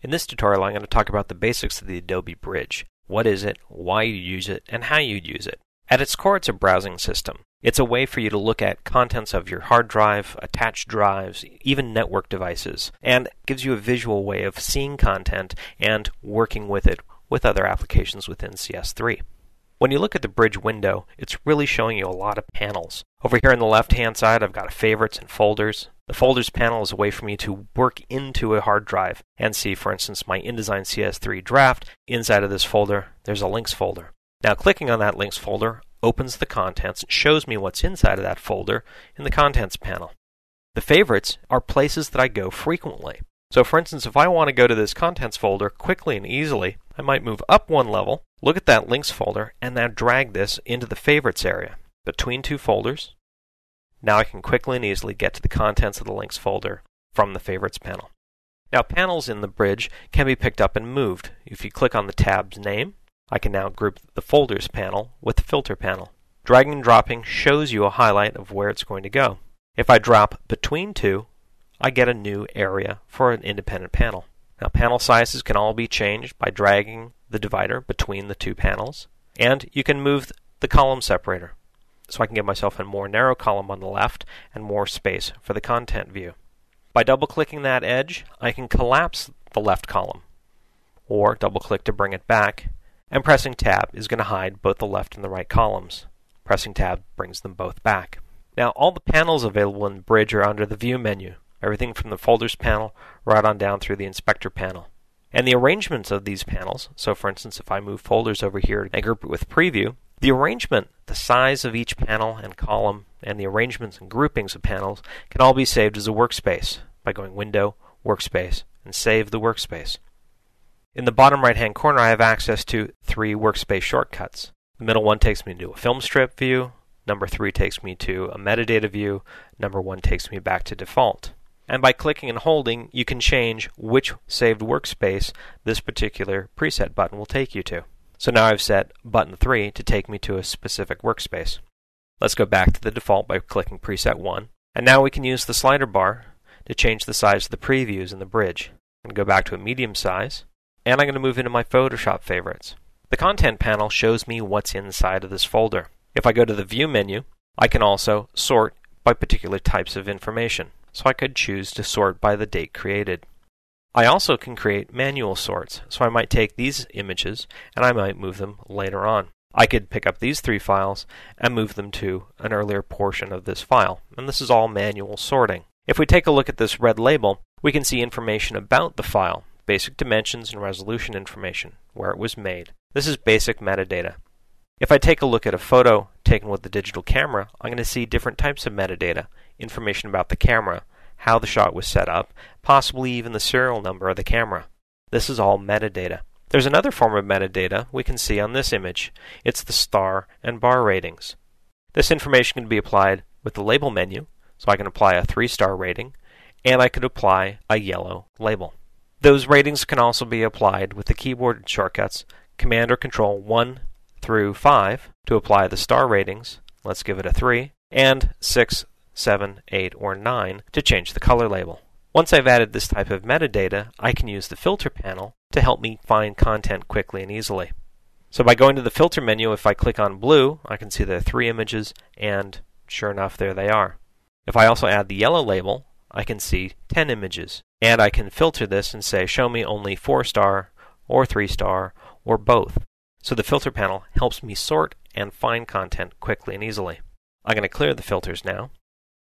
In this tutorial, I'm going to talk about the basics of the Adobe Bridge. What is it, why you use it, and how you use it. At its core, it's a browsing system. It's a way for you to look at contents of your hard drive, attached drives, even network devices, and gives you a visual way of seeing content and working with it with other applications within CS3. When you look at the Bridge window, it's really showing you a lot of panels. Over here on the left-hand side, I've got favorites and folders. The folders panel is a way for me to work into a hard drive and see, for instance, my InDesign CS3 draft. Inside of this folder, there's a links folder. Now, clicking on that links folder opens the contents and shows me what's inside of that folder in the contents panel. The favorites are places that I go frequently. So, for instance, if I want to go to this contents folder quickly and easily, I might move up one level, look at that links folder, and now drag this into the favorites area between two folders. Now I can quickly and easily get to the contents of the links folder from the favorites panel. Now, panels in the Bridge can be picked up and moved. If you click on the tab's name, I can now group the folders panel with the filter panel. Dragging and dropping shows you a highlight of where it's going to go. If I drop between two, I get a new area for an independent panel. Now, panel sizes can all be changed by dragging the divider between the two panels, and you can move the column separator. So I can give myself a more narrow column on the left and more space for the content view. By double-clicking that edge, I can collapse the left column, or double-click to bring it back, and pressing Tab is going to hide both the left and the right columns. Pressing Tab brings them both back. Now, all the panels available in Bridge are under the View menu. Everything from the Folders panel right on down through the Inspector panel. And the arrangements of these panels, so for instance if I move folders over here and group it with Preview, the arrangement, the size of each panel and column, and the arrangements and groupings of panels can all be saved as a workspace by going Window, Workspace, and Save the Workspace. In the bottom right-hand corner I have access to 3 workspace shortcuts. The middle one takes me to a film strip view, number 3 takes me to a metadata view, number 1 takes me back to default. And by clicking and holding, you can change which saved workspace this particular preset button will take you to. So now I've set button 3 to take me to a specific workspace. Let's go back to the default by clicking preset 1. And now we can use the slider bar to change the size of the previews in the Bridge. I'm going to go back to a medium size, and I'm going to move into my Photoshop favorites. The content panel shows me what's inside of this folder. If I go to the View menu, I can also sort by particular types of information. So I could choose to sort by the date created. I also can create manual sorts, so I might take these images and I might move them later on. I could pick up these 3 files and move them to an earlier portion of this file, and this is all manual sorting. If we take a look at this red label, we can see information about the file, basic dimensions and resolution information, where it was made. This is basic metadata. If I take a look at a photo taken with the digital camera, I'm going to see different types of metadata, information about the camera, how the shot was set up, possibly even the serial number of the camera. This is all metadata. There's another form of metadata we can see on this image. It's the star and bar ratings. This information can be applied with the label menu, so I can apply a 3-star rating, and I could apply a yellow label. Those ratings can also be applied with the keyboard shortcuts Command or Control 1 through 5 to apply the star ratings. Let's give it a 3, and 6, 7, 8, or 9 to change the color label. Once I've added this type of metadata, I can use the filter panel to help me find content quickly and easily. So by going to the filter menu, if I click on blue, I can see there are 3 images, and sure enough, there they are. If I also add the yellow label, I can see 10 images, and I can filter this and say, show me only 4-star, or 3-star, or both. So the filter panel helps me sort and find content quickly and easily. I'm going to clear the filters now.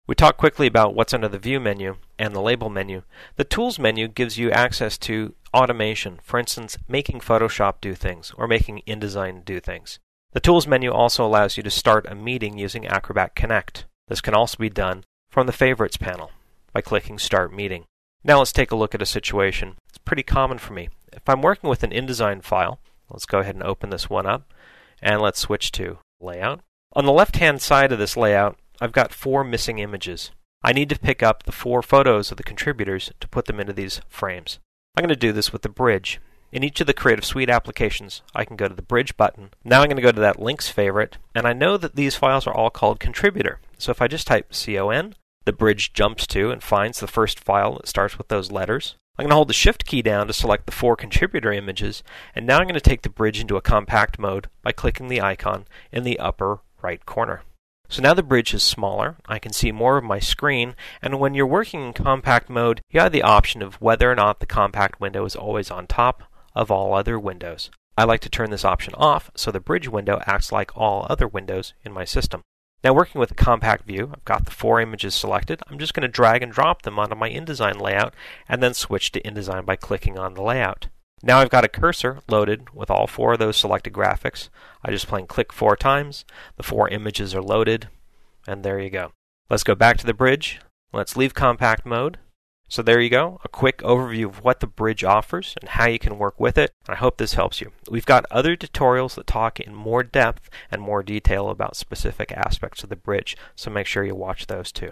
We talked quickly about what's under the View menu and the Label menu. The Tools menu gives you access to automation, for instance, making Photoshop do things or making InDesign do things. The Tools menu also allows you to start a meeting using Acrobat Connect. This can also be done from the Favorites panel by clicking Start Meeting. Now let's take a look at a situation. It's pretty common for me. If I'm working with an InDesign file, let's go ahead and open this one up, and let's switch to Layout. On the left-hand side of this layout, I've got 4 missing images. I need to pick up the 4 photos of the contributors to put them into these frames. I'm going to do this with the Bridge. In each of the Creative Suite applications, I can go to the Bridge button. Now I'm going to go to that Links favorite, and I know that these files are all called Contributor. So if I just type CON, the Bridge jumps to and finds the first file that starts with those letters. I'm going to hold the Shift key down to select the 4 contributor images, and now I'm going to take the bridge into a compact mode by clicking the icon in the upper right corner. So now the bridge is smaller, I can see more of my screen, and when you're working in compact mode, you have the option of whether or not the compact window is always on top of all other windows. I like to turn this option off so the bridge window acts like all other windows in my system. Now working with the compact view, I've got the 4 images selected. I'm just going to drag and drop them onto my InDesign layout and then switch to InDesign by clicking on the layout. Now I've got a cursor loaded with all 4 of those selected graphics. I just plain click 4 times, the 4 images are loaded, and there you go. Let's go back to the bridge. Let's leave compact mode. So there you go, a quick overview of what the bridge offers and how you can work with it. I hope this helps you. We've got other tutorials that talk in more depth and more detail about specific aspects of the bridge, so make sure you watch those too.